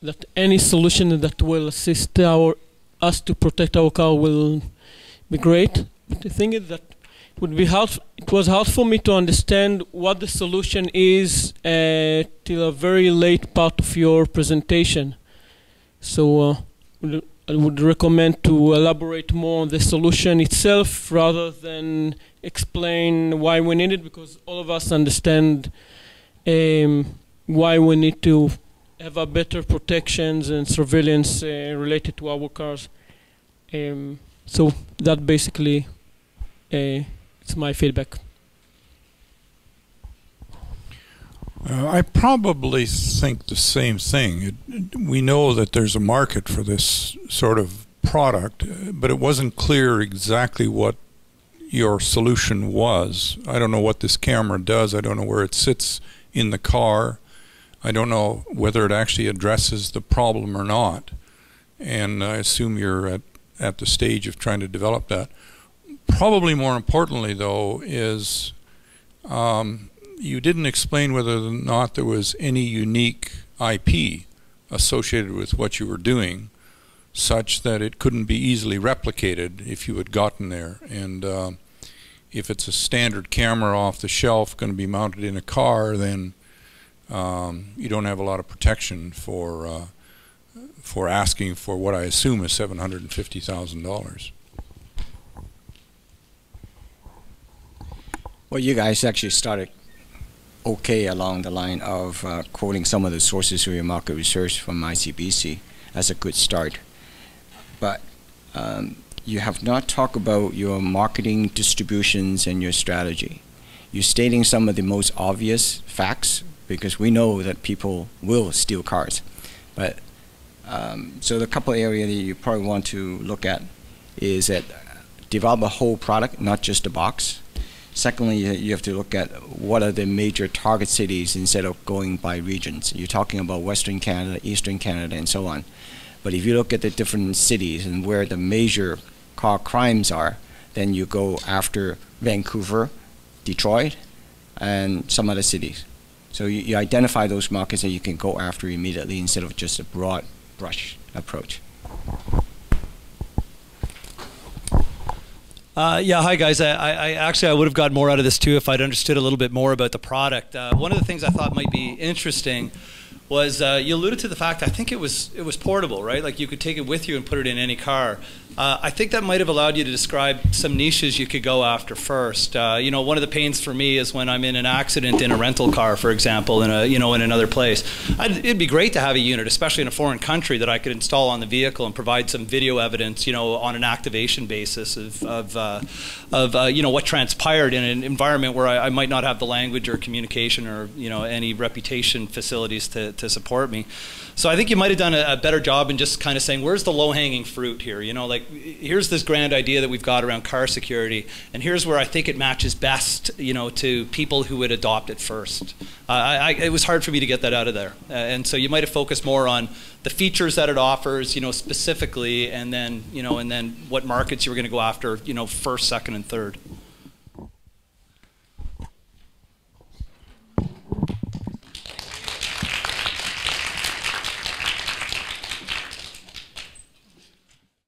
That any solution that will assist us to protect our car will be great. But the thing is that it was hard for me to understand what the solution is till a very late part of your presentation. So I would recommend to elaborate more on the solution itself rather than explain why we need it, because all of us understand why we need to have a better protections and surveillance related to our cars. So that basically it's my feedback. I probably think the same thing. We know that there's a market for this sort of product, but it wasn't clear exactly what your solution was. I don't know what this camera does. I don't know where it sits in the car. I don't know whether it actually addresses the problem or not. And I assume you're at the stage of trying to develop that. Probably more importantly, though, is you didn't explain whether or not there was any unique IP associated with what you were doing, such that it couldn't be easily replicated if you had gotten there. And if it's a standard camera off the shelf going to be mounted in a car, then you don't have a lot of protection for asking for what I assume is $750,000. Well, you guys actually started okay along the line of quoting some of the sources for your market research from ICBC as a good start. But you have not talked about your marketing distributions and your strategy. You're stating some of the most obvious facts because we know that people will steal cars. But so the couple areas that you probably want to look at is that develop a whole product, not just a box. Secondly, you have to look at what are the major target cities instead of going by regions. You're talking about Western Canada, Eastern Canada, and so on. But if you look at the different cities and where the major car crimes are, then you go after Vancouver, Detroit, and some other cities. So you identify those markets that you can go after immediately instead of just a broad brush approach. Yeah, hi guys. I would have gotten more out of this too if I'd understood a little bit more about the product. One of the things I thought might be interesting was you alluded to the fact I think it was portable, right? Like you could take it with you and put it in any car. I think that might have allowed you to describe some niches you could go after first. You know, one of the pains for me is when I'm in an accident in a rental car, for example, in another place. It'd be great to have a unit, especially in a foreign country, that I could install on the vehicle and provide some video evidence, you know, on an activation basis of you know, what transpired in an environment where I might not have the language or communication or, you know, any reputation facilities to support me. So I think you might have done a better job in just kind of saying, where's the low-hanging fruit here? You know, like, here's this grand idea that we've got around car security, and here's where I think it matches best, you know, to people who would adopt it first. It was hard for me to get that out of there. And so you might have focused more on the features that it offers, you know, specifically, and then, you know, and then what markets you were going to go after, you know, first, second, and third.